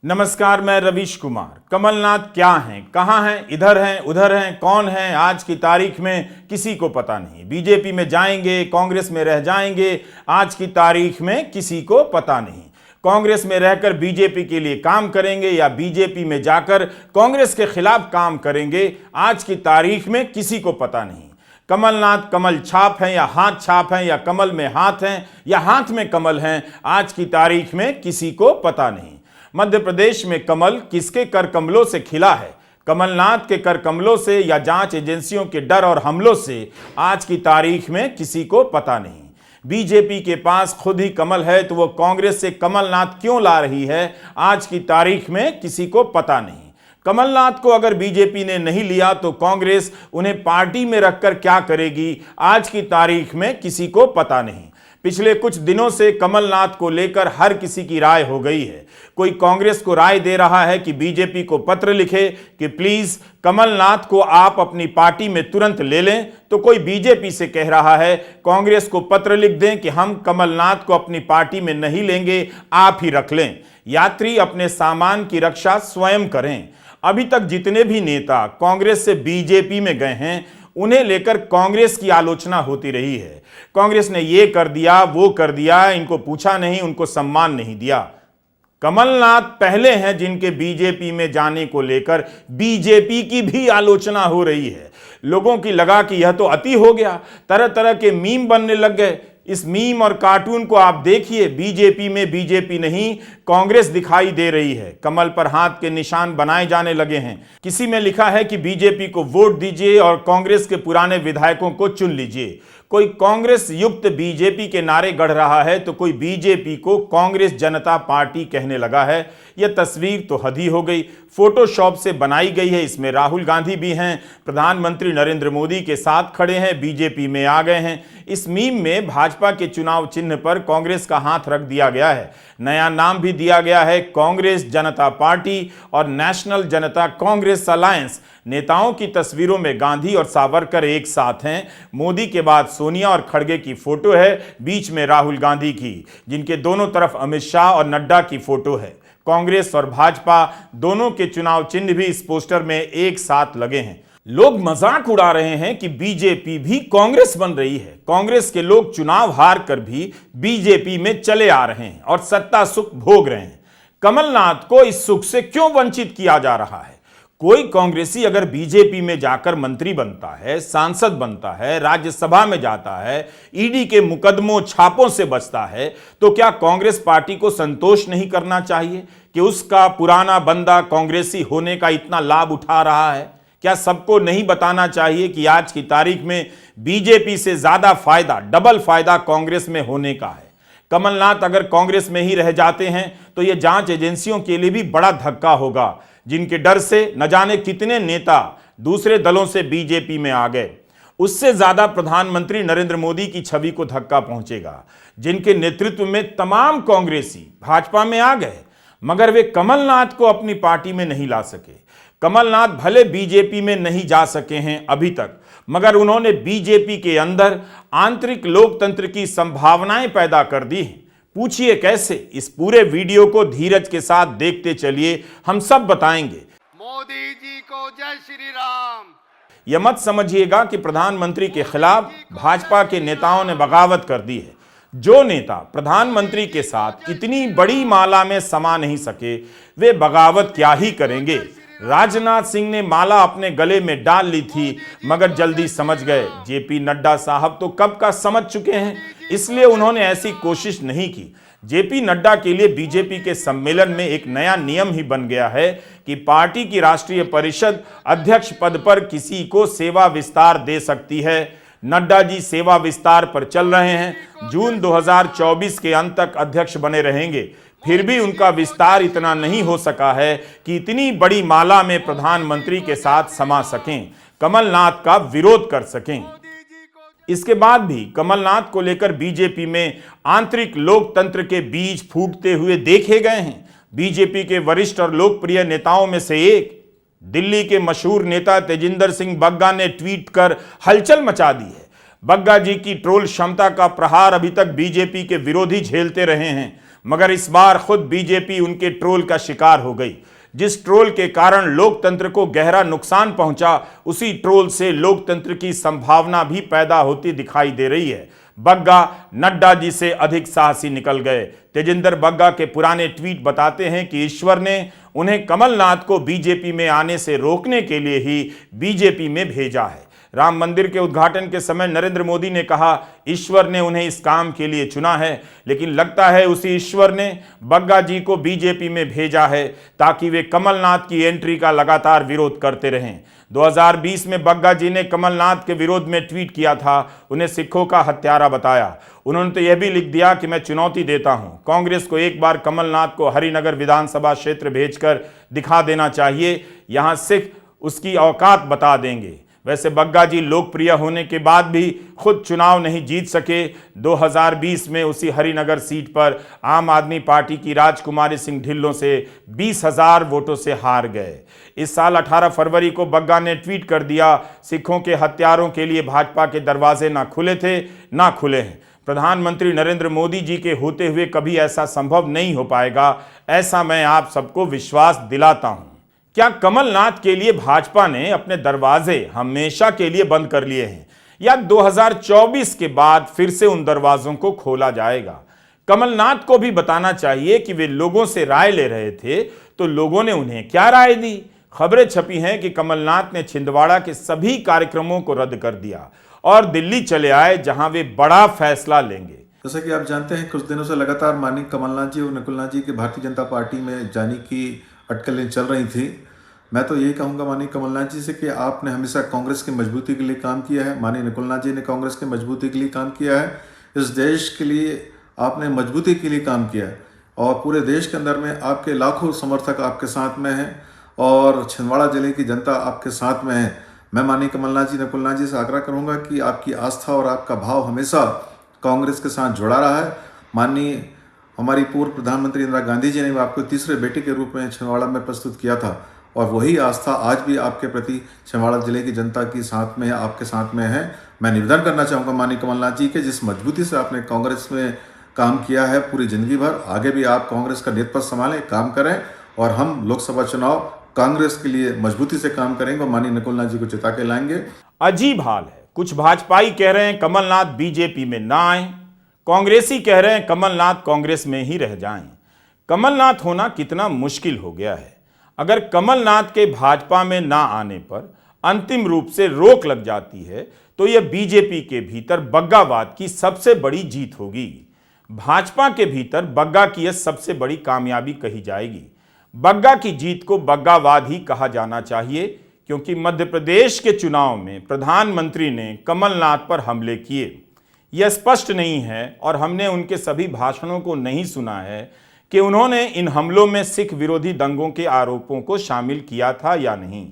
नमस्कार, मैं रवीश कुमार। कमलनाथ क्या हैं, कहां हैं, इधर हैं, उधर हैं, कौन हैं, आज की तारीख में किसी को पता नहीं। बीजेपी में जाएंगे, कांग्रेस में रह जाएंगे, आज की तारीख में किसी को पता नहीं। कांग्रेस में रहकर बीजेपी के लिए काम करेंगे या बीजेपी में जाकर कांग्रेस के खिलाफ काम करेंगे, आज की तारीख में किसी को पता नहीं। कमलनाथ कमल छाप हैं या हाथ छाप हैं, या कमल में हाथ हैं या हाथ में कमल हैं, आज की तारीख में किसी को पता नहीं। मध्य प्रदेश में कमल किसके कर कमलों से खिला है? कमलनाथ के कर कमलों से या जांच एजेंसियों के डर और हमलों से? आज की तारीख में किसी को पता नहीं। बीजेपी के पास खुद ही कमल है तो वो कांग्रेस से कमलनाथ क्यों ला रही है? आज की तारीख में किसी को पता नहीं। कमलनाथ को अगर बीजेपी ने नहीं लिया तो कांग्रेस उन्हें पार्टी में रखकर क्या करेगी? आज की तारीख में किसी को पता नहीं। पिछले कुछ दिनों से कमलनाथ को लेकर हर किसी की राय हो गई है। कोई कांग्रेस को राय दे रहा है कि बीजेपी को पत्र लिखे कि प्लीज कमलनाथ को आप अपनी पार्टी में तुरंत ले लें, तो कोई बीजेपी से कह रहा है कांग्रेस को पत्र लिख दें कि हम कमलनाथ को अपनी पार्टी में नहीं लेंगे, आप ही रख लें। यात्री अपने सामान की रक्षा स्वयं करें। अभी तक जितने भी नेता कांग्रेस से बीजेपी में गए हैं, उन्हें लेकर कांग्रेस की आलोचना होती रही है। कांग्रेस ने ये कर दिया, वो कर दिया, इनको पूछा नहीं, उनको सम्मान नहीं दिया। कमलनाथ पहले हैं जिनके बीजेपी में जाने को लेकर बीजेपी की भी आलोचना हो रही है। लोगों की लगा कि यह तो अति हो गया, तरह तरह के मीम बनने लग गए। इस मीम और कार्टून को आप देखिए, बीजेपी में बीजेपी नहीं कांग्रेस दिखाई दे रही है। कमल पर हाथ के निशान बनाए जाने लगे हैं। किसी में लिखा है कि बीजेपी को वोट दीजिए और कांग्रेस के पुराने विधायकों को चुन लीजिए। कोई कांग्रेस युक्त बीजेपी के नारे गढ़ रहा है तो कोई बीजेपी को कांग्रेस जनता पार्टी कहने लगा है। यह तस्वीर तो हद ही हो गई, फोटोशॉप से बनाई गई है। इसमें राहुल गांधी भी हैं, प्रधानमंत्री नरेंद्र मोदी के साथ खड़े हैं, बीजेपी में आ गए हैं। इस मीम में भाजपा के चुनाव चिन्ह पर कांग्रेस का हाथ रख दिया गया है। नया नाम भी दिया गया है, कांग्रेस जनता पार्टी और नेशनल जनता कांग्रेस अलायंस। नेताओं की तस्वीरों में गांधी और सावरकर एक साथ हैं। मोदी के बाद सोनिया और खड़गे की फोटो है, बीच में राहुल गांधी की, जिनके दोनों तरफ अमित शाह और नड्डा की फोटो है। कांग्रेस और भाजपा दोनों के चुनाव चिन्ह भी इस पोस्टर में एक साथ लगे हैं। लोग मजाक उड़ा रहे हैं कि बीजेपी भी कांग्रेस बन रही है। कांग्रेस के लोग चुनाव हार कर भी बीजेपी में चले आ रहे हैं और सत्ता सुख भोग रहे हैं। कमलनाथ को इस सुख से क्यों वंचित किया जा रहा है? कोई कांग्रेसी अगर बीजेपी में जाकर मंत्री बनता है, सांसद बनता है, राज्यसभा में जाता है, ईडी के मुकदमों छापों से बचता है, तो क्या कांग्रेस पार्टी को संतोष नहीं करना चाहिए कि उसका पुराना बंदा कांग्रेसी होने का इतना लाभ उठा रहा है? क्या सबको नहीं बताना चाहिए कि आज की तारीख में बीजेपी से ज्यादा फायदा, डबल फायदा कांग्रेस में होने का है? कमलनाथ अगर कांग्रेस में ही रह जाते हैं तो यह जांच एजेंसियों के लिए भी बड़ा धक्का होगा, जिनके डर से न जाने कितने नेता दूसरे दलों से बीजेपी में आ गए। उससे ज्यादा प्रधानमंत्री नरेंद्र मोदी की छवि को धक्का पहुंचेगा, जिनके नेतृत्व में तमाम कांग्रेसी भाजपा में आ गए, मगर वे कमलनाथ को अपनी पार्टी में नहीं ला सके। कमलनाथ भले बीजेपी में नहीं जा सके हैं अभी तक, मगर उन्होंने बीजेपी के अंदर आंतरिक लोकतंत्र की संभावनाएं पैदा कर दी हैं। पूछिए कैसे? इस पूरे वीडियो को धीरज के साथ देखते चलिए, हम सब बताएंगे। मोदी जी को जय श्री राम। यह मत समझिएगा कि प्रधानमंत्री के खिलाफ भाजपा के नेताओं ने बगावत कर दी है। जो नेता प्रधानमंत्री के साथ इतनी बड़ी माला में समा नहीं सके, वे बगावत क्या ही करेंगे। राजनाथ सिंह ने माला अपने गले में डाल ली थी, मगर जल्दी समझ गए। जेपी नड्डा साहब तो कब का समझ चुके हैं, इसलिए उन्होंने ऐसी कोशिश नहीं की। जेपी नड्डा के लिए बीजेपी के सम्मेलन में एक नया नियम ही बन गया है कि पार्टी की राष्ट्रीय परिषद अध्यक्ष पद पर किसी को सेवा विस्तार दे सकती है। नड्डा जी सेवा विस्तार पर चल रहे हैं, जून 2024 के अंत तक अध्यक्ष बने रहेंगे। फिर भी उनका विस्तार इतना नहीं हो सका है कि इतनी बड़ी माला में प्रधानमंत्री के साथ समा सकें, कमलनाथ का विरोध कर सकें। इसके बाद भी कमलनाथ को लेकर बीजेपी में आंतरिक लोकतंत्र के बीज फूटते हुए देखे गए हैं। बीजेपी के वरिष्ठ और लोकप्रिय नेताओं में से एक दिल्ली के मशहूर नेता तेजिंदर सिंह बग्गा ने ट्वीट कर हलचल मचा दी है। बग्गा जी की ट्रोल क्षमता का प्रहार अभी तक बीजेपी के विरोधी झेलते रहे हैं। मगर इस बार खुद बीजेपी उनके ट्रोल का शिकार हो गई। जिस ट्रोल के कारण लोकतंत्र को गहरा नुकसान पहुंचा, उसी ट्रोल से लोकतंत्र की संभावना भी पैदा होती दिखाई दे रही है। बग्गा नड्डा जी से अधिक साहसी निकल गए। तेजिंदर बग्गा के पुराने ट्वीट बताते हैं कि ईश्वर ने उन्हें कमलनाथ को बीजेपी में आने से रोकने के लिए ही बीजेपी में भेजा है। राम मंदिर के उद्घाटन के समय नरेंद्र मोदी ने कहा, ईश्वर ने उन्हें इस काम के लिए चुना है, लेकिन लगता है उसी ईश्वर ने बग्गा जी को बीजेपी में भेजा है ताकि वे कमलनाथ की एंट्री का लगातार विरोध करते रहें। 2020 में बग्गा जी ने कमलनाथ के विरोध में ट्वीट किया था, उन्हें सिखों का हत्यारा बताया। उन्होंने तो यह भी लिख दिया कि मैं चुनौती देता हूं कांग्रेस को, एक बार कमलनाथ को हरिनगर विधानसभा क्षेत्र भेजकर दिखा देना चाहिए, यहां सिख उसकी औकात बता देंगे। वैसे बग्गा जी लोकप्रिय होने के बाद भी खुद चुनाव नहीं जीत सके। 2020 में उसी हरिनगर सीट पर आम आदमी पार्टी की राजकुमारी सिंह ढिल्लों से 20,000 वोटों से हार गए। इस साल 18 फरवरी को बग्गा ने ट्वीट कर दिया, सिखों के हत्यारों के लिए भाजपा के दरवाजे ना खुले थे ना खुले हैं। प्रधानमंत्री नरेंद्र मोदी जी के होते हुए कभी ऐसा संभव नहीं हो पाएगा, ऐसा मैं आप सबको विश्वास दिलाता हूं। क्या कमलनाथ के लिए भाजपा ने अपने दरवाजे हमेशा के लिए बंद कर लिए हैं, या 2024 के बाद फिर से उन दरवाजों को खोला जाएगा? कमलनाथ को भी बताना चाहिए कि वे लोगों से राय ले रहे थे, तो लोगों ने उन्हें क्या राय दी? खबरें छपी हैं कि कमलनाथ ने छिंदवाड़ा के सभी कार्यक्रमों को रद्द कर दिया और दिल्ली चले आए, जहां वे बड़ा फैसला लेंगे। जैसा कि आप जानते हैं, कुछ दिनों से लगातार माननीय कमलनाथ जी और नकुलनाथ जी के भारतीय जनता पार्टी में जाने की अटकलें चल रही थी। मैं तो यही कहूँगा माननीय कमलनाथ जी से कि आपने हमेशा कांग्रेस की मजबूती के लिए काम किया है, माननीय नकुलनाथ जी ने कांग्रेस की मजबूती के लिए काम किया है, इस देश के लिए आपने मजबूती के लिए काम किया है और पूरे देश के अंदर में आपके लाखों समर्थक आपके साथ में हैं और छिंदवाड़ा जिले की जनता आपके साथ में है। मैं माननीय कमलनाथ जी नकुलनाथ जी से आग्रह करूँगा कि आपकी आस्था और आपका भाव हमेशा कांग्रेस के साथ जुड़ा रहा है। माननीय हमारी पूर्व प्रधानमंत्री इंदिरा गांधी जी ने आपको तीसरे बेटे के रूप में छिंदवाड़ा में प्रस्तुत किया था और वही आस्था आज भी आपके प्रति छिंदवाड़ा जिले की जनता की साथ में आपके साथ में है। मैं निवेदन करना चाहूँगा माननीय कमलनाथ जी के, जिस मजबूती से आपने कांग्रेस में काम किया है पूरी जिंदगी भर, आगे भी आप कांग्रेस का नेतृत्व संभालें, काम करें और हम लोकसभा चुनाव कांग्रेस के लिए मजबूती से काम करेंगे और माननीय नकुलनाथ जी को जिता के लाएंगे। अजीब हाल है, कुछ भाजपाई कह रहे हैं कमलनाथ बीजेपी में ना आए, कांग्रेसी कह रहे हैं कमलनाथ कांग्रेस में ही रह जाएं। कमलनाथ होना कितना मुश्किल हो गया है। अगर कमलनाथ के भाजपा में ना आने पर अंतिम रूप से रोक लग जाती है, तो यह बीजेपी के भीतर बग्गावाद की सबसे बड़ी जीत होगी। भाजपा के भीतर बग्गा की यह सबसे बड़ी कामयाबी कही जाएगी। बग्गा की जीत को बग्गावाद ही कहा जाना चाहिए, क्योंकि मध्य प्रदेश के चुनाव में प्रधानमंत्री ने कमलनाथ पर हमले किए। यह स्पष्ट नहीं है और हमने उनके सभी भाषणों को नहीं सुना है कि उन्होंने इन हमलों में सिख विरोधी दंगों के आरोपों को शामिल किया था या नहीं।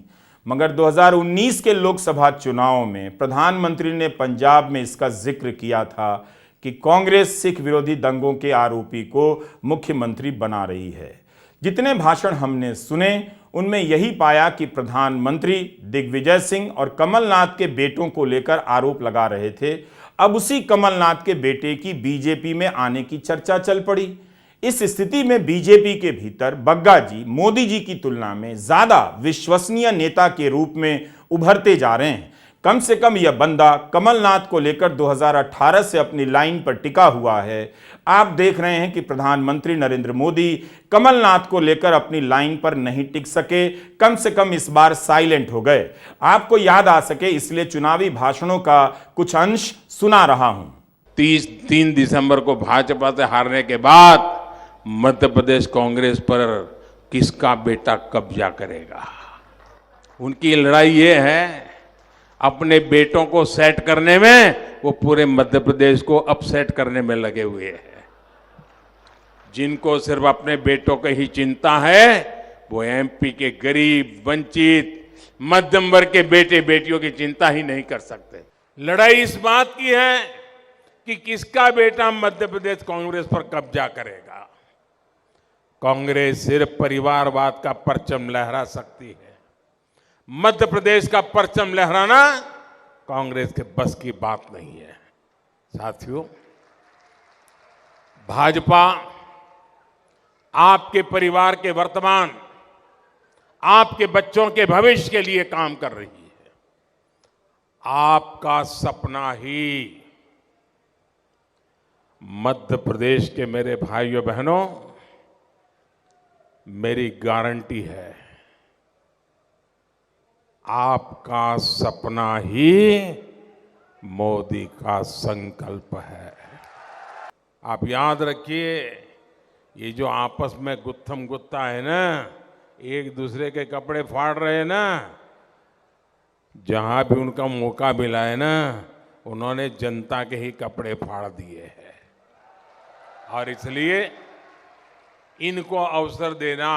मगर 2019 के लोकसभा चुनाव में प्रधानमंत्री ने पंजाब में इसका जिक्र किया था कि कांग्रेस सिख विरोधी दंगों के आरोपी को मुख्यमंत्री बना रही है। जितने भाषण हमने सुने उनमें यही पाया कि प्रधानमंत्री दिग्विजय सिंह और कमलनाथ के बेटों को लेकर आरोप लगा रहे थे। अब उसी कमलनाथ के बेटे की बीजेपी में आने की चर्चा चल पड़ी। इस स्थिति में बीजेपी के भीतर बग्गा जी मोदी जी की तुलना में ज्यादा विश्वसनीय नेता के रूप में उभरते जा रहे हैं। कम से कम यह बंदा कमलनाथ को लेकर 2018 से अपनी लाइन पर टिका हुआ है। आप देख रहे हैं कि प्रधानमंत्री नरेंद्र मोदी कमलनाथ को लेकर अपनी लाइन पर नहीं टिक सके, कम से कम इस बार साइलेंट हो गए। आपको याद आ सके इसलिए चुनावी भाषणों का कुछ अंश सुना रहा हूं। 3 दिसंबर को भाजपा से हारने के बाद मध्य प्रदेश कांग्रेस पर किसका बेटा कब्जा करेगा, उनकी लड़ाई ये है। अपने बेटों को सेट करने में वो पूरे मध्य प्रदेश को अपसेट करने में लगे हुए हैं। जिनको सिर्फ अपने बेटों की ही चिंता है, वो एमपी के गरीब, वंचित, मध्यम वर्ग के बेटे बेटियों की चिंता ही नहीं कर सकते। लड़ाई इस बात की है कि किसका बेटा मध्य प्रदेश कांग्रेस पर कब्जा करेगा। कांग्रेस सिर्फ परिवारवाद का परचम लहरा सकती है। मध्य प्रदेश का परचम लहराना कांग्रेस के बस की बात नहीं है। साथियों, भाजपा आपके परिवार के वर्तमान, आपके बच्चों के भविष्य के लिए काम कर रही है। आपका सपना ही मध्य प्रदेश के मेरे भाइयों बहनों, मेरी गारंटी है, आपका सपना ही मोदी का संकल्प है। आप याद रखिए, ये जो आपस में गुत्थम गुत्ता है ना, एक दूसरे के कपड़े फाड़ रहे हैं ना, जहां भी उनका मौका मिला है ना, उन्होंने जनता के ही कपड़े फाड़ दिए हैं। और इसलिए इनको अवसर देना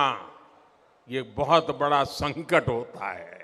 ये बहुत बड़ा संकट होता है।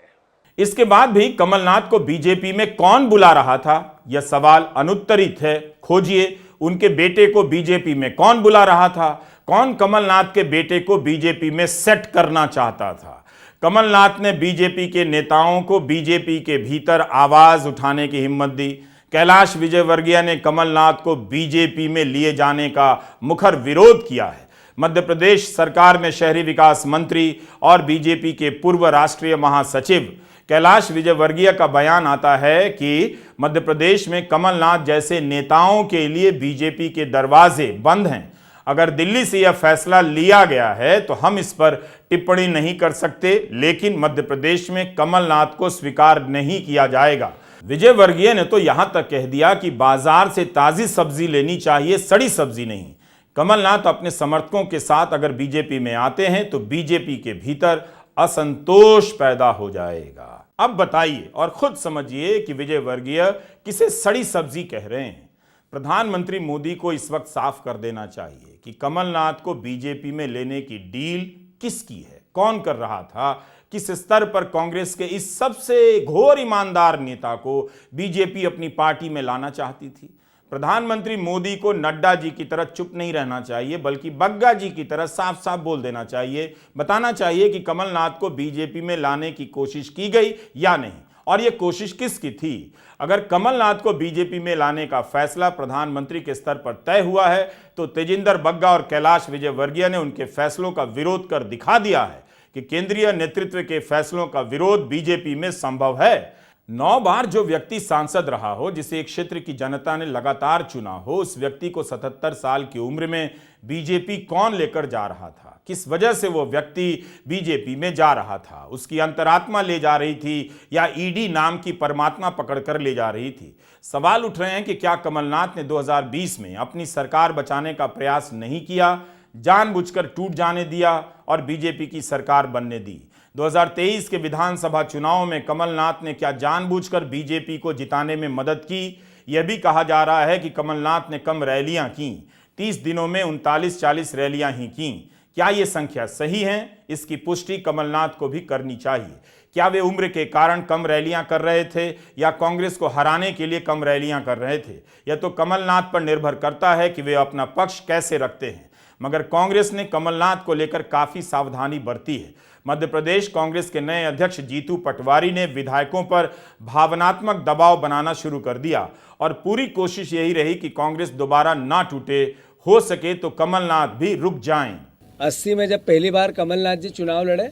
इसके बाद भी कमलनाथ को बीजेपी में कौन बुला रहा था, यह सवाल अनुत्तरित है। खोजिए, उनके बेटे को बीजेपी में कौन बुला रहा था? कौन कमलनाथ के बेटे को बीजेपी में सेट करना चाहता था? कमलनाथ ने बीजेपी के नेताओं को बीजेपी के भीतर आवाज उठाने की हिम्मत दी। कैलाश विजयवर्गीय ने कमलनाथ को बीजेपी में लिए जाने का मुखर विरोध किया है। मध्य प्रदेश सरकार में शहरी विकास मंत्री और बीजेपी के पूर्व राष्ट्रीय महासचिव कैलाश विजयवर्गीय का बयान आता है कि मध्य प्रदेश में कमलनाथ जैसे नेताओं के लिए बीजेपी के दरवाजे बंद हैं। अगर दिल्ली से यह फैसला लिया गया है तो हम इस पर टिप्पणी नहीं कर सकते, लेकिन मध्य प्रदेश में कमलनाथ को स्वीकार नहीं किया जाएगा। विजयवर्गीय ने तो यहां तक कह दिया कि बाजार से ताजी सब्जी लेनी चाहिए, सड़ी सब्जी नहीं। कमलनाथ अपने समर्थकों के साथ अगर बीजेपी में आते हैं तो बीजेपी के भीतर असंतोष पैदा हो जाएगा। अब बताइए और खुद समझिए कि विजयवर्गीय किसे सड़ी सब्जी कह रहे हैं। प्रधानमंत्री मोदी को इस वक्त साफ कर देना चाहिए कि कमलनाथ को बीजेपी में लेने की डील किसकी है, कौन कर रहा था, किस स्तर पर कांग्रेस के इस सबसे घोर ईमानदार नेता को बीजेपी अपनी पार्टी में लाना चाहती थी। प्रधानमंत्री मोदी को नड्डा जी की तरह चुप नहीं रहना चाहिए, बल्कि बग्गा जी की तरह साफ साफ बोल देना चाहिए, बताना चाहिए कि कमलनाथ को बीजेपी में लाने की कोशिश की गई या नहीं, और यह कोशिश किसकी थी। अगर कमलनाथ को बीजेपी में लाने का फैसला प्रधानमंत्री के स्तर पर तय हुआ है तो तेजिंदर बग्गा और कैलाश विजयवर्गीय ने उनके फैसलों का विरोध कर दिखा दिया है कि केंद्रीय नेतृत्व के फैसलों का विरोध बीजेपी में संभव है। 9 बार जो व्यक्ति सांसद रहा हो, जिसे एक क्षेत्र की जनता ने लगातार चुना हो, उस व्यक्ति को 77 साल की उम्र में बीजेपी कौन लेकर जा रहा था? किस वजह से वो व्यक्ति बीजेपी में जा रहा था? उसकी अंतरात्मा ले जा रही थी या ईडी नाम की परमात्मा पकड़कर ले जा रही थी? सवाल उठ रहे हैं कि क्या कमलनाथ ने 2020 में अपनी सरकार बचाने का प्रयास नहीं किया, जानबूझकर टूट जाने दिया और बीजेपी की सरकार बनने दी? 2023 के विधानसभा चुनाव में कमलनाथ ने क्या जानबूझकर बीजेपी को जिताने में मदद की? यह भी कहा जा रहा है कि कमलनाथ ने कम रैलियां की, 30 दिनों में 39-40 रैलियां ही की। क्या ये संख्या सही है? इसकी पुष्टि कमलनाथ को भी करनी चाहिए। क्या वे उम्र के कारण कम रैलियां कर रहे थे या कांग्रेस को हराने के लिए कम रैलियां कर रहे थे? यह तो कमलनाथ पर निर्भर करता है कि वे अपना पक्ष कैसे रखते हैं। मगर कांग्रेस ने कमलनाथ को लेकर काफी सावधानी बरती है। मध्य प्रदेश कांग्रेस के नए अध्यक्ष जीतू पटवारी ने विधायकों पर भावनात्मक दबाव बनाना शुरू कर दिया और पूरी कोशिश यही रही कि कांग्रेस दोबारा ना टूटे, हो सके तो कमलनाथ भी रुक जाएं। 80 में जब पहली बार कमलनाथ जी चुनाव लड़े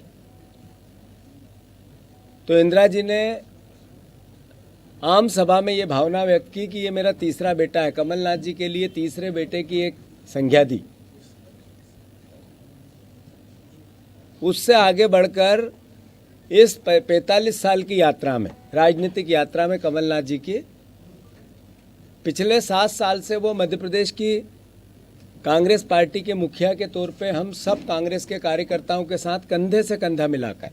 तो इंदिरा जी ने आम सभा में ये भावना व्यक्त की कि ये मेरा तीसरा बेटा है। कमलनाथ जी के लिए तीसरे बेटे की एक संज्ञा दी। उससे आगे बढ़कर इस 45 साल की यात्रा में, राजनीतिक यात्रा में कमलनाथ जी की पिछले 7 साल से वो मध्य प्रदेश की कांग्रेस पार्टी के मुखिया के तौर पे हम सब कांग्रेस के कार्यकर्ताओं के साथ कंधे से कंधा मिलाकर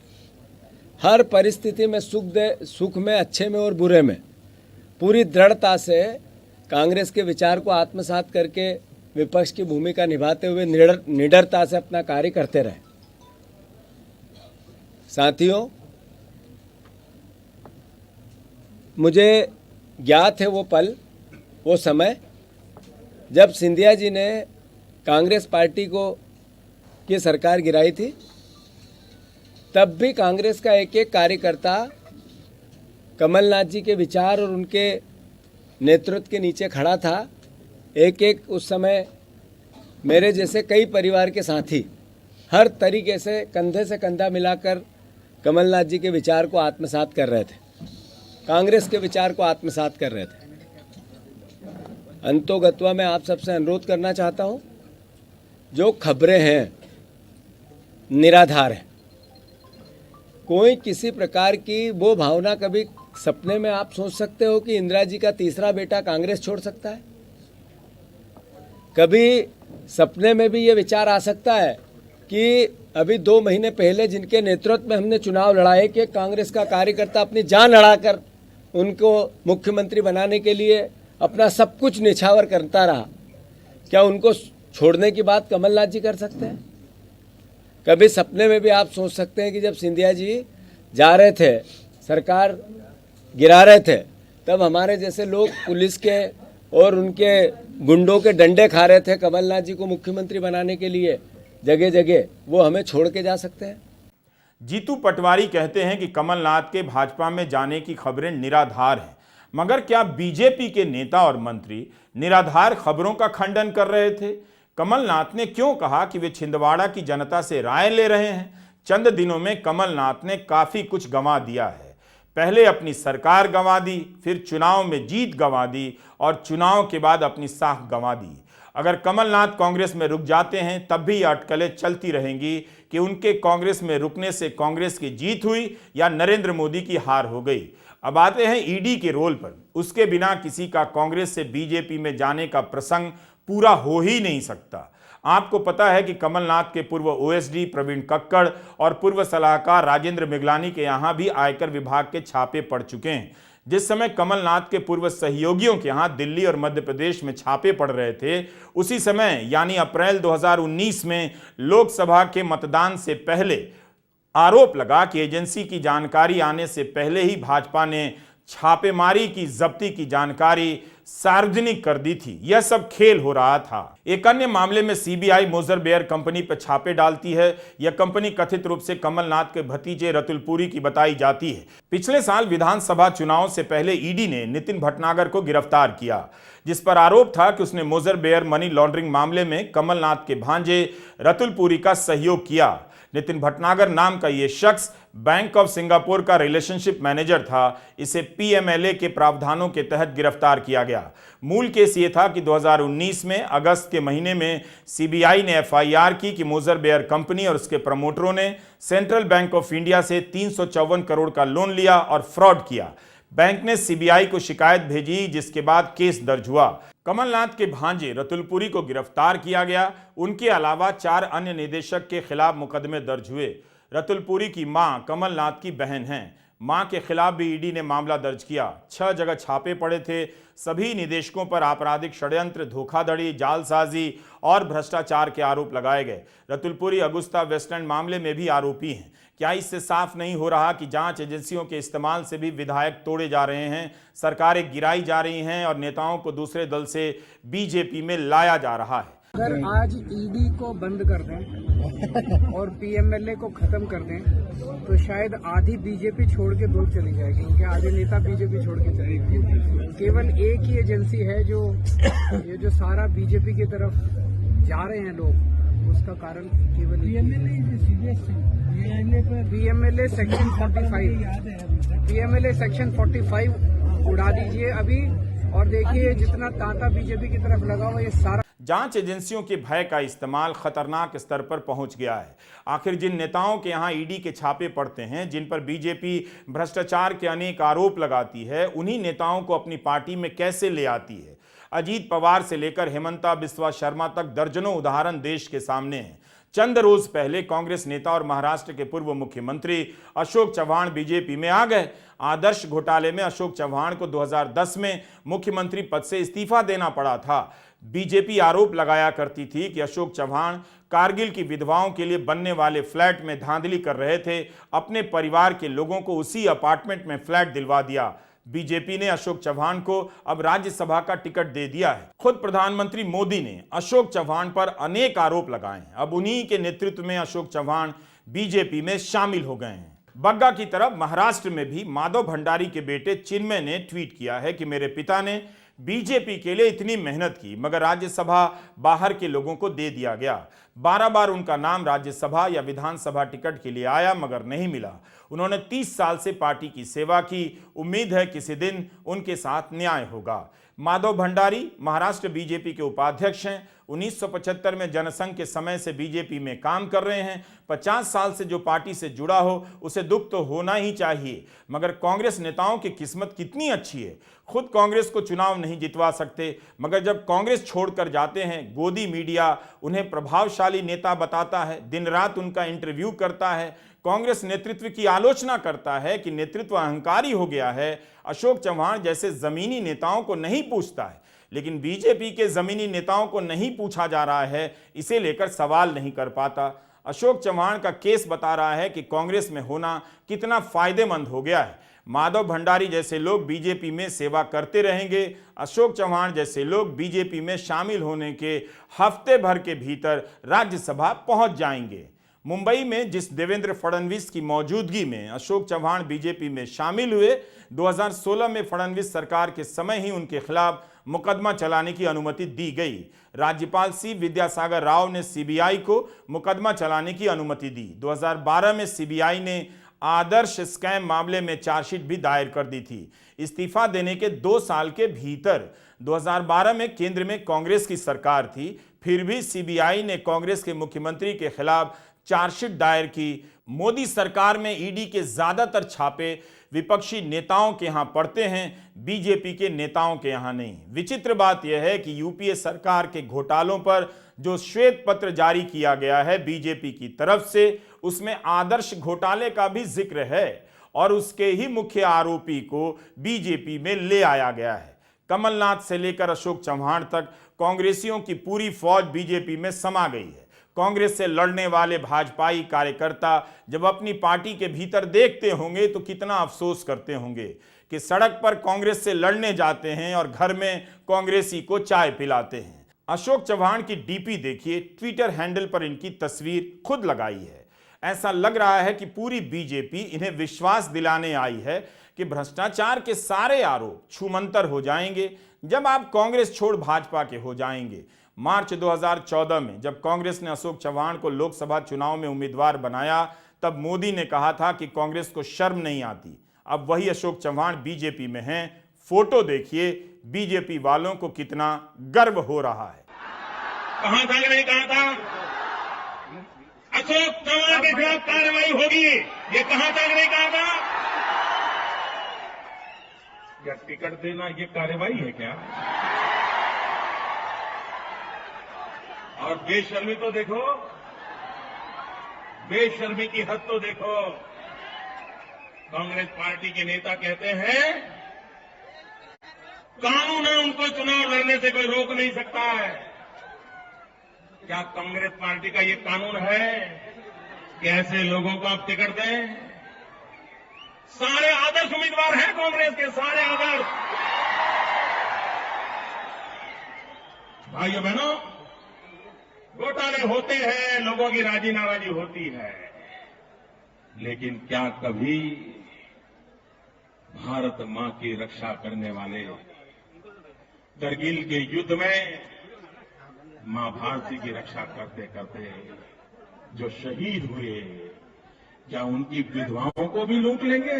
हर परिस्थिति में सुख में, अच्छे में और बुरे में पूरी दृढ़ता से कांग्रेस के विचार को आत्मसात करके विपक्ष की भूमिका निभाते हुए निडरता से अपना कार्य करते रहे। साथियों, मुझे ज्ञात है वो पल, वो समय जब सिंधिया जी ने कांग्रेस पार्टी को की सरकार गिराई थी। तब भी कांग्रेस का एक एक कार्यकर्ता कमलनाथ जी के विचार और उनके नेतृत्व के नीचे खड़ा था। एक एक उस समय मेरे जैसे कई परिवार के साथी हर तरीके से कंधा मिलाकर कमलनाथ जी के विचार को आत्मसात कर रहे थे, कांग्रेस के विचार को आत्मसात कर रहे थे। अंतोगत्वा मैं आप सबसे अनुरोध करना चाहता हूं, जो खबरें हैं निराधार है। कोई किसी प्रकार की वो भावना, कभी सपने में आप सोच सकते हो कि इंदिरा जी का तीसरा बेटा कांग्रेस छोड़ सकता है? कभी सपने में भी ये विचार आ सकता है कि अभी 2 महीने पहले जिनके नेतृत्व में हमने चुनाव लड़ाए कि कांग्रेस का कार्यकर्ता अपनी जान लड़ाकर उनको मुख्यमंत्री बनाने के लिए अपना सब कुछ निछावर करता रहा, क्या उनको छोड़ने की बात कमलनाथ जी कर सकते हैं? कभी सपने में भी आप सोच सकते हैं कि जब सिंधिया जी जा रहे थे, सरकार गिरा रहे थे, तब हमारे जैसे लोग पुलिस के और उनके गुंडों के डंडे खा रहे थे कमलनाथ जी को मुख्यमंत्री बनाने के लिए जगह जगह, वो हमें छोड़ के जा सकते हैं? जीतू पटवारी कहते हैं कि कमलनाथ के भाजपा में जाने की खबरें निराधार हैं, मगर क्या बीजेपी के नेता और मंत्री निराधार खबरों का खंडन कर रहे थे? कमलनाथ ने क्यों कहा कि वे छिंदवाड़ा की जनता से राय ले रहे हैं? चंद दिनों में कमलनाथ ने काफी कुछ गंवा दिया है। पहले अपनी सरकार गंवा दी, फिर चुनाव में जीत गंवा दी और चुनाव के बाद अपनी साख गंवा दी। अगर कमलनाथ कांग्रेस में रुक जाते हैं तब भी अटकलें चलती रहेंगी कि उनके कांग्रेस में रुकने से कांग्रेस की जीत हुई या नरेंद्र मोदी की हार हो गई। अब आते हैं ईडी के रोल पर। उसके बिना किसी का कांग्रेस से बीजेपी में जाने का प्रसंग पूरा हो ही नहीं सकता। आपको पता है कि कमलनाथ के पूर्व ओएसडी प्रवीण कक्कड़ और पूर्व सलाहकार राजेंद्र मिगलानी के यहां भी आयकर विभाग के छापे पड़ चुके हैं। जिस समय कमलनाथ के पूर्व सहयोगियों के यहां दिल्ली और मध्य प्रदेश में छापे पड़ रहे थे, उसी समय यानी अप्रैल 2019 में लोकसभा के मतदान से पहले आरोप लगा कि एजेंसी की जानकारी आने से पहले ही भाजपा ने छापेमारी की जब्ती की जानकारी सार्वजनिक कर दी थी। यह सब खेल हो रहा था। एक अन्य मामले में सीबीआई मोजर बेयर कंपनी पर छापे डालती है। यह कंपनी कथित रूप से कमलनाथ के भतीजे रतुल पुरी की बताई जाती है। पिछले साल विधानसभा चुनाव से पहले ईडी ने नितिन भटनागर को गिरफ्तार किया, जिस पर आरोप था कि उसने मोजर बेयर मनी लॉन्ड्रिंग मामले में कमलनाथ के भांजे रतुल पुरी का सहयोग किया। नितिन भटनागर नाम का यह शख्स बैंक ऑफ सिंगापुर का रिलेशनशिप मैनेजर था। इसे पीएमएलए के प्रावधानों के तहत गिरफ्तार किया गया। मूल केस ये था कि 2019 में अगस्त के महीने में सीबीआई ने एफआईआर की कि मोजर बेयर कंपनी और उसके प्रमोटरों ने सेंट्रल बैंक ऑफ इंडिया से 354 करोड़ का लोन लिया और फ्रॉड किया। बैंक ने सीबीआई को शिकायत भेजी, जिसके बाद केस दर्ज हुआ। कमलनाथ के भांजे रतुल पुरी को गिरफ्तार किया गया। उनके अलावा 4 अन्य निदेशक के खिलाफ मुकदमे दर्ज हुए। रतुल पुरी की मां कमलनाथ की बहन हैं। मां के खिलाफ भी ईडी ने मामला दर्ज किया। 6 जगह छापे पड़े थे। सभी निदेशकों पर आपराधिक षड्यंत्र, धोखाधड़ी, जालसाजी और भ्रष्टाचार के आरोप लगाए गए। रतुल पुरी अगुस्ता वेस्टलैंड मामले में भी आरोपी हैं। क्या इससे साफ नहीं हो रहा कि जांच एजेंसियों के इस्तेमाल से भी विधायक तोड़े जा रहे हैं, सरकारें गिराई जा रही हैं और नेताओं को दूसरे दल से बीजेपी में लाया जा रहा है? अगर आज ईडी को बंद कर दें और पीएमएलए को खत्म कर दें तो शायद आधी बीजेपी छोड़ के दूर चली जाएगी, क्योंकि आधे नेता बीजेपी छोड़ के चले गए। केवल एक ही एजेंसी है जो सारा बीजेपी की तरफ जा रहे हैं लोग, उसका कारण केवल पीएमएलए सेक्शन 45 पीएमएलए सेक्शन 45 उड़ा दीजिए अभी और देखिए जितना तांता बीजेपी की तरफ लगा हुआ ये सारा। जांच एजेंसियों के भय का इस्तेमाल खतरनाक स्तर पर पहुंच गया है। आखिर जिन नेताओं के यहां ईडी के छापे पड़ते हैं, जिन पर बीजेपी भ्रष्टाचार के अनेक आरोप लगाती है, उन्हीं नेताओं को अपनी पार्टी में कैसे ले आती है? अजीत पवार से लेकर हेमंता बिस्वा शर्मा तक दर्जनों उदाहरण देश के सामने हैं। चंद रोज पहले कांग्रेस नेता और महाराष्ट्र के पूर्व मुख्यमंत्री अशोक चव्हाण बीजेपी में आ गए। आदर्श घोटाले में अशोक चव्हाण को 2010 में मुख्यमंत्री पद से इस्तीफा देना पड़ा था। बीजेपी आरोप लगाया करती थी कि अशोक चव्हाण कारगिल की विधवाओं के लिए बनने वाले फ्लैट में धांधली कर रहे थे। अपने परिवार के लोगों को उसी अपार्टमेंट में फ्लैट दिलवा दिया। बीजेपी ने अशोक चव्हाण को अब राज्यसभा का टिकट दे दिया है। खुद प्रधानमंत्री मोदी ने अशोक चव्हाण पर अनेक आरोप लगाए हैं। अब उन्हीं के नेतृत्व में अशोक चव्हाण बीजेपी में शामिल हो गए हैं। बग्गा की तरफ महाराष्ट्र में भी माधव भंडारी के बेटे चिन्मय ने ट्वीट किया है कि मेरे पिता ने बीजेपी के लिए इतनी मेहनत की, मगर राज्यसभा बाहर के लोगों को दे दिया गया। 12 बार उनका नाम राज्यसभा या विधानसभा टिकट के लिए आया, मगर नहीं मिला। उन्होंने 30 साल से पार्टी की सेवा की। उम्मीद है किसी दिन उनके साथ न्याय होगा। माधव भंडारी महाराष्ट्र बीजेपी के उपाध्यक्ष हैं। 1975 में जनसंघ के समय से बीजेपी में काम कर रहे हैं। 50 साल से जो पार्टी से जुड़ा हो उसे दुख तो होना ही चाहिए, मगर कांग्रेस नेताओं की किस्मत कितनी अच्छी है। खुद कांग्रेस को चुनाव नहीं जितवा सकते, मगर जब कांग्रेस छोड़कर जाते हैं, गोदी मीडिया उन्हें प्रभावशाली नेता बताता है, दिन रात उनका इंटरव्यू करता है, कांग्रेस नेतृत्व की आलोचना करता है कि नेतृत्व अहंकारी हो गया है। अशोक चव्हाण जैसे जमीनी नेताओं को नहीं पूछता है, लेकिन बीजेपी के जमीनी नेताओं को नहीं पूछा जा रहा है, इसे लेकर सवाल नहीं कर पाता। अशोक चव्हाण का केस बता रहा है कि कांग्रेस में होना कितना फायदेमंद हो गया है। माधव भंडारी जैसे लोग बीजेपी में सेवा करते रहेंगे। अशोक चव्हाण जैसे लोग बीजेपी में शामिल होने के हफ्ते भर के भीतर राज्यसभा पहुंच जाएंगे। मुंबई में जिस देवेंद्र फडणवीस की मौजूदगी में अशोक चव्हाण बीजेपी में शामिल हुए, 2016 में फडणवीस सरकार के समय ही उनके खिलाफ मुकदमा चलाने की अनुमति दी गई। राज्यपाल सी विद्यासागर राव ने सीबीआई को मुकदमा चलाने की अनुमति दी। 2012 में सीबीआई ने आदर्श स्कैम मामले में चार्जशीट भी दायर कर दी थी। इस्तीफा देने के 2 साल के भीतर 2012 में केंद्र में कांग्रेस की सरकार थी, फिर भी सीबीआई ने कांग्रेस के मुख्यमंत्री के खिलाफ चार्जशीट दायर की। मोदी सरकार में ईडी के ज्यादातर छापे विपक्षी नेताओं के यहां पड़ते हैं, बीजेपी के नेताओं के यहां नहीं। विचित्र बात यह है कि यूपीए सरकार के घोटालों पर जो श्वेत पत्र जारी किया गया है बीजेपी की तरफ से, उसमें आदर्श घोटाले का भी जिक्र है और उसके ही मुख्य आरोपी को बीजेपी में ले आया गया है। कमलनाथ से लेकर अशोक चव्हाण तक कांग्रेसियों की पूरी फौज बीजेपी में समा गई है। कांग्रेस से लड़ने वाले भाजपाई कार्यकर्ता जब अपनी पार्टी के भीतर देखते होंगे तो कितना अफसोस करते होंगे कि सड़क पर कांग्रेस से लड़ने जाते हैं और घर में कांग्रेसी को चाय पिलाते हैं। अशोक चव्हाण की डीपी देखिए, ट्विटर हैंडल पर इनकी तस्वीर खुद लगाई है। ऐसा लग रहा है कि पूरी बीजेपी इन्हें विश्वास दिलाने आई है कि भ्रष्टाचार के सारे आरोप छूमंतर हो जाएंगे जब आप कांग्रेस छोड़ भाजपा के हो जाएंगे। मार्च 2014 में जब कांग्रेस ने अशोक चव्हाण को लोकसभा चुनाव में उम्मीदवार बनाया, तब मोदी ने कहा था कि कांग्रेस को शर्म नहीं आती। अब वही अशोक चव्हाण बीजेपी में हैं। फोटो देखिए, बीजेपी वालों को कितना गर्व हो रहा है। कहां था कि नहीं कहा था अशोक चव्हाण के खिलाफ कार्रवाई होगी, ये कहा था कि नहीं कहा था? क्या टिकट देना ये कार्रवाई है क्या? और बेशर्मी तो देखो, बेशर्मी की हद तो देखो। कांग्रेस पार्टी के नेता कहते हैं कानून है, उनको चुनाव लड़ने से कोई रोक नहीं सकता है। क्या कांग्रेस पार्टी का ये कानून है कि ऐसे लोगों को आप टिकट दें? सारे आदर्श उम्मीदवार हैं कांग्रेस के, सारे आदर्श। भाइयों बहनों, घोटाले होते हैं, लोगों की राजी नाराजी होती है, लेकिन क्या कभी भारत मां की रक्षा करने वाले करगिल के युद्ध में मां भारती की रक्षा करते करते जो शहीद हुए, क्या उनकी विधवाओं को भी लूट लेंगे?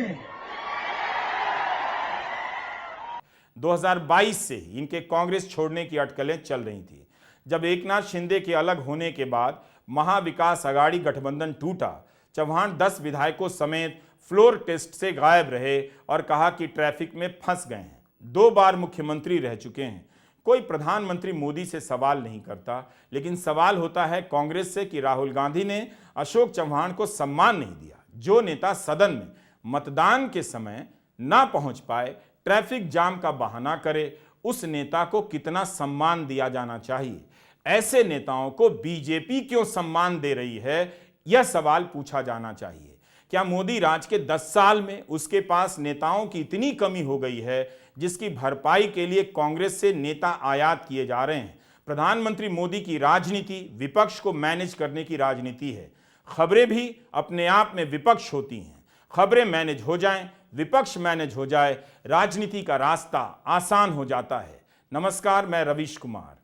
2022 से इनके कांग्रेस छोड़ने की अटकलें चल रही थी। जब एकनाथ शिंदे के अलग होने के बाद महाविकास आघाड़ी गठबंधन टूटा, चव्हाण 10 विधायकों समेत फ्लोर टेस्ट से गायब रहे और कहा कि ट्रैफिक में फंस गए हैं। 2 बार मुख्यमंत्री रह चुके हैं। कोई प्रधानमंत्री मोदी से सवाल नहीं करता, लेकिन सवाल होता है कांग्रेस से कि राहुल गांधी ने अशोक चव्हाण को सम्मान नहीं दिया। जो नेता सदन में मतदान के समय ना पहुंच पाए, ट्रैफिक जाम का बहाना करे, उस नेता को कितना सम्मान दिया जाना चाहिए? ऐसे नेताओं को बीजेपी क्यों सम्मान दे रही है, यह सवाल पूछा जाना चाहिए। क्या मोदी राज के 10 साल में उसके पास नेताओं की इतनी कमी हो गई है जिसकी भरपाई के लिए कांग्रेस से नेता आयात किए जा रहे हैं? प्रधानमंत्री मोदी की राजनीति विपक्ष को मैनेज करने की राजनीति है। खबरें भी अपने आप में विपक्ष होती हैं। खबरें मैनेज हो जाएं, विपक्ष मैनेज हो जाए, राजनीति का रास्ता आसान हो जाता है। नमस्कार, मैं रवीश कुमार।